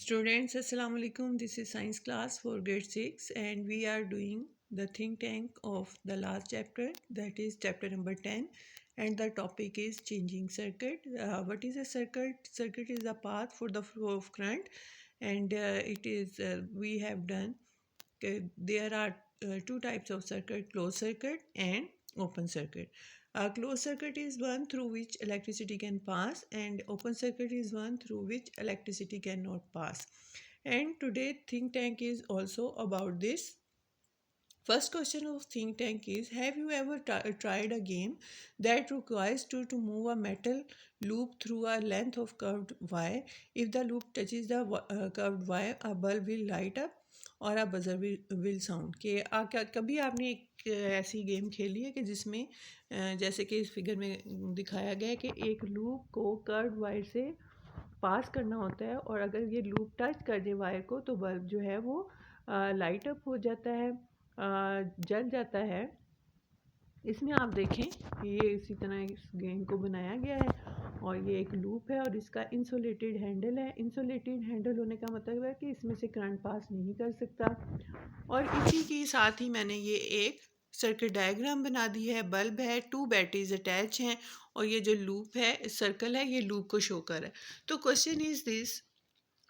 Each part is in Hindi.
Students, Assalamu alaikum. This is science class for grade 6 and we are doing the think tank of the last chapter, that is chapter number 10, and the topic is changing circuit. What is a circuit? Circuit is a path for the flow of current, and we have done there are two types of circuit: closed circuit and open circuit. A closed circuit is one through which electricity can pass, and open circuit is one through which electricity cannot pass. And today think tank is also about this. First question of think tank is: have you ever tried a game that requires you to move a metal loop through a length of curved wire? If the loop touches the curved wire, a bulb will light up और a buzzer will sound. कि कभी आपने एक ऐसी गेम खेली है कि जिसमें जैसे कि इस फिगर में दिखाया गया है कि एक लूप को कर्व्ड वायर से पास करना होता है, और अगर ये लूप टच कर दे वायर को तो बल्ब जो है वो लाइट अप हो जाता है, जल जाता है। इसमें आप देखें ये इसी तरह इस गेम को बनाया गया है और ये एक लूप है और इसका इंसुलेटेड हैंडल है। इंसुलेटेड हैंडल होने का मतलब है कि इसमें से करंट पास नहीं कर सकता। और इसी के साथ ही मैंने ये एक सर्किट डायग्राम बना दी है। बल्ब है, टू बैटरीज अटैच हैं और ये जो लूप है, सर्कल है, ये लूप को शो कर रहा है। तो question is this: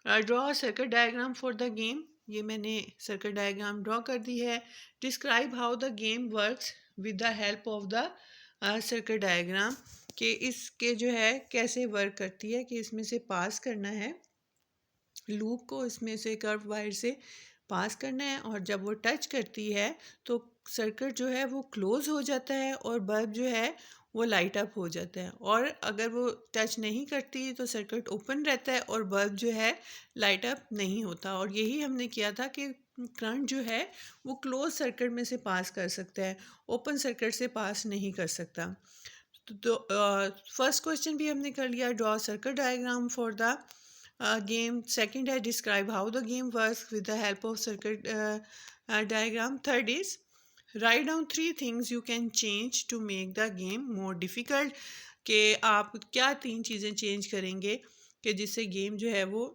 draw circuit diagram for the game. ये मैंने सर्किट डायग्राम ड्रॉ कर दी है। Describe how the game works with the help of the circuit diagram. कि इसके जो है कैसे वर्क करती है, कि इसमें से पास करना है लूप को, इसमें से कर्व वायर से पास करना है, और जब वो टच करती है तो सर्किट जो है वो क्लोज हो जाता है और बल्ब जो है वो लाइट अप हो जाता है। और अगर वो टच नहीं करती तो सर्किट ओपन रहता है और बल्ब जो है लाइट अप नहीं होता। और यही हमने किया था कि करंट जो है वो क्लोज सर्किट में से पास कर सकता है, ओपन सर्किट से पास नहीं कर सकता। तो फर्स्ट क्वेश्चन भी हमने कर लिया, draw circuit diagram for the game. Second है describe how the game works with the help of circuit diagram. Third is write down three things you can change to make the game more difficult. कि आप क्या तीन चीज़ें चेंज करेंगे कि जिससे गेम जो है वो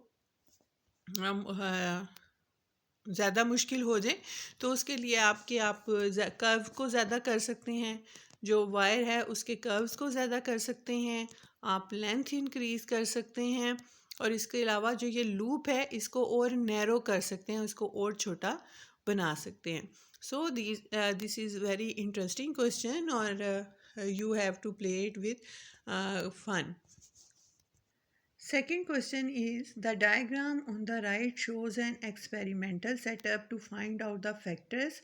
ज़्यादा मुश्किल हो जाए। तो उसके लिए आप कर्व को ज़्यादा कर सकते हैं, जो वायर है उसके कर्व्स को ज़्यादा कर सकते हैं, आप लेंथ इंक्रीज़ कर सकते हैं, और इसके अलावा जो ये लूप है इसको और नैरो कर सकते हैं, इसको और छोटा बना सकते हैं। So this is very interesting question, और you have to play it with fun. Second question is: the diagram on the right shows an experimental setup to find out the factors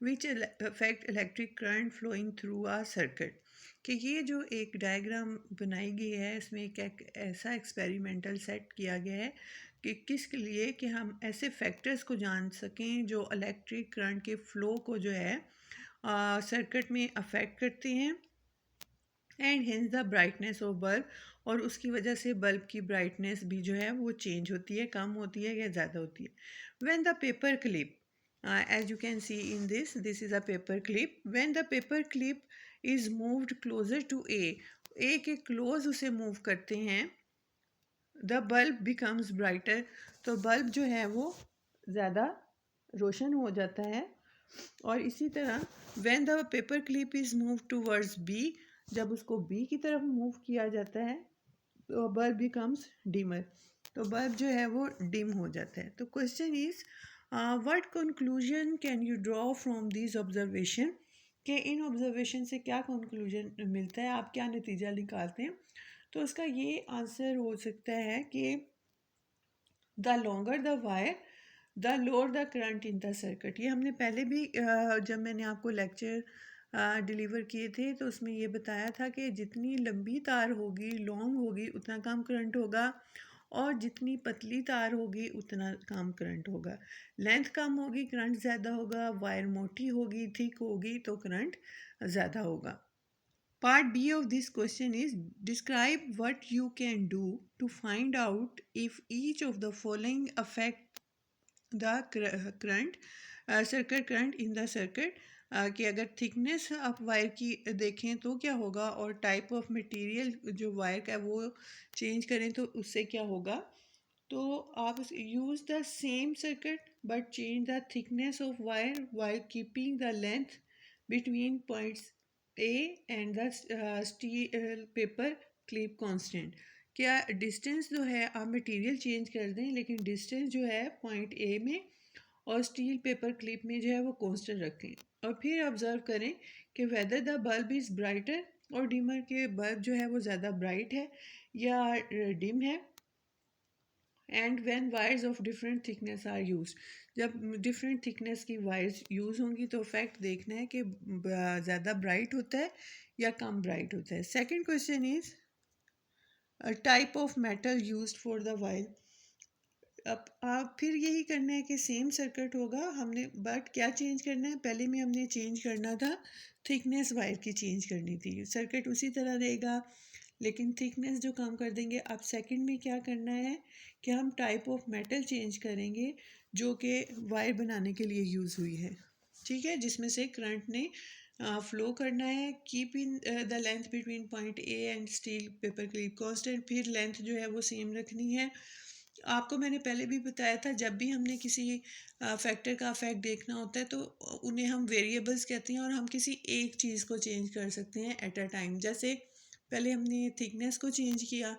which affect electric current flowing through a circuit. कि ये जो एक डायग्राम बनाई गई है इसमें एक ऐसा एक्सपेरिमेंटल सेट किया गया है कि किसके लिए, कि हम ऐसे फैक्टर्स को जान सकें जो इलेक्ट्रिक करंट के फ्लो को जो है सर्किट में अफेक्ट करते हैं, and hence the brightness of bulb, और उसकी वजह से बल्ब की ब्राइटनेस भी जो है वो चेंज होती है, कम होती है या ज़्यादा होती है। When the paper clip, as you can see in this is a paper clip, when the paper clip is moved closer to A के क्लोज उसे मूव करते हैं, द बल्ब बिकम्स ब्राइटर, तो बल्ब जो है वो ज़्यादा रोशन हो जाता है। और इसी तरह when the paper clip is move towards B, जब उसको बी की तरफ मूव किया जाता है तो बल्ब बिकम्स डिमर, तो बल्ब जो है वो डिम हो जाता है। तो question is what conclusion can you draw from this observation, कि इन ऑब्जर्वेशन से क्या कंक्लूजन मिलता है, आप क्या नतीजा निकालते हैं। तो उसका ये आंसर हो सकता है कि the longer the wire the lower the current in the circuit. ये हमने पहले भी जब मैंने आपको लेक्चर डिलीवर किए थे तो उसमें ये बताया था कि जितनी लंबी तार होगी, लॉन्ग होगी, उतना कम करंट होगा, और जितनी पतली तार होगी उतना कम करंट होगा। लेंथ कम होगी, करंट ज़्यादा होगा, वायर मोटी होगी, थिक होगी तो करंट ज़्यादा होगा। Part B of this question is: describe what you can do to find out if each of the following affect the current circuit current in the circuit. कि अगर थिकनेस आप वायर की देखें तो क्या होगा, और टाइप ऑफ मटेरियल जो वायर का वो चेंज करें तो उससे क्या होगा। तो आप use the same circuit but change the thickness of wire while keeping the length between points A and the steel paper clip constant. क्या डिस्टेंस जो है आप मटेरियल चेंज कर दें लेकिन डिस्टेंस जो है पॉइंट ए में और स्टील पेपर क्लिप में जो है वो कांस्टेंट रखें। और फिर ऑब्जर्व करें कि whether the bulb is brighter और डिमर, के बल्ब जो है वो ज़्यादा ब्राइट है या डिम है। And when wires of different thickness are use, जब डिफरेंट थिकनेस की वायर्स यूज़ होंगी तो फैक्ट देखना है कि ज़्यादा ब्राइट होता है या कम ब्राइट होता है। Second question is type of metal used for the wire. अब आप फिर यही करना है कि सेम सर्किट होगा हमने, बट क्या चेंज करना है, पहले में हमने चेंज करना था थिकनेस, वायर की चेंज करनी थी। सर्किट उसी तरह रहेगा लेकिन थिकनेस जो काम कर देंगे। अब सेकंड में क्या करना है कि हम टाइप ऑफ मेटल चेंज करेंगे जो कि वायर बनाने के लिए यूज़ हुई है, ठीक है, जिसमें से करंट ने फ्लो करना है। Keep in the length between point A and steel paper clip constant, फिर लेंथ जो है वो सेम रखनी है। आपको मैंने पहले भी बताया था जब भी हमने किसी फैक्टर का इफेक्ट देखना होता है तो उन्हें हम वेरिएबल्स कहते हैं और हम किसी एक चीज़ को चेंज कर सकते हैं एट अ टाइम। जैसे पहले हमने थिकनेस को चेंज किया,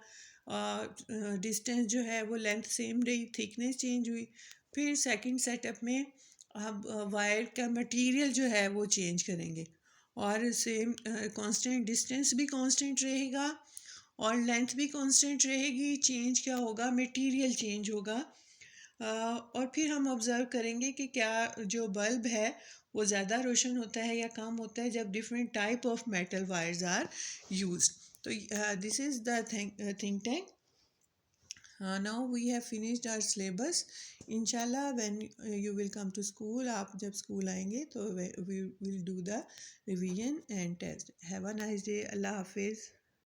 डिस्टेंस जो है वो लेंथ सेम रही, थिकनेस चेंज हुई। फिर सेकंड सेटअप में अब वायर का मटेरियल जो है वो चेंज करेंगे और सेम कांस्टेंट, डिस्टेंस भी कांस्टेंट रहेगा और लेंथ भी कांस्टेंट रहेगी। चेंज क्या होगा, मटेरियल चेंज होगा। और फिर हम ऑब्ज़र्व करेंगे कि क्या जो बल्ब है वो ज़्यादा रोशन होता है या कम होता है जब different type of metal wires are used. तो this is the think tank. Now we have finished our syllabus. इंशाल्लाह when you will come to school, आप जब स्कूल आएंगे तो we will do the revision and test. Have a nice day. अल्लाह हाफिज़।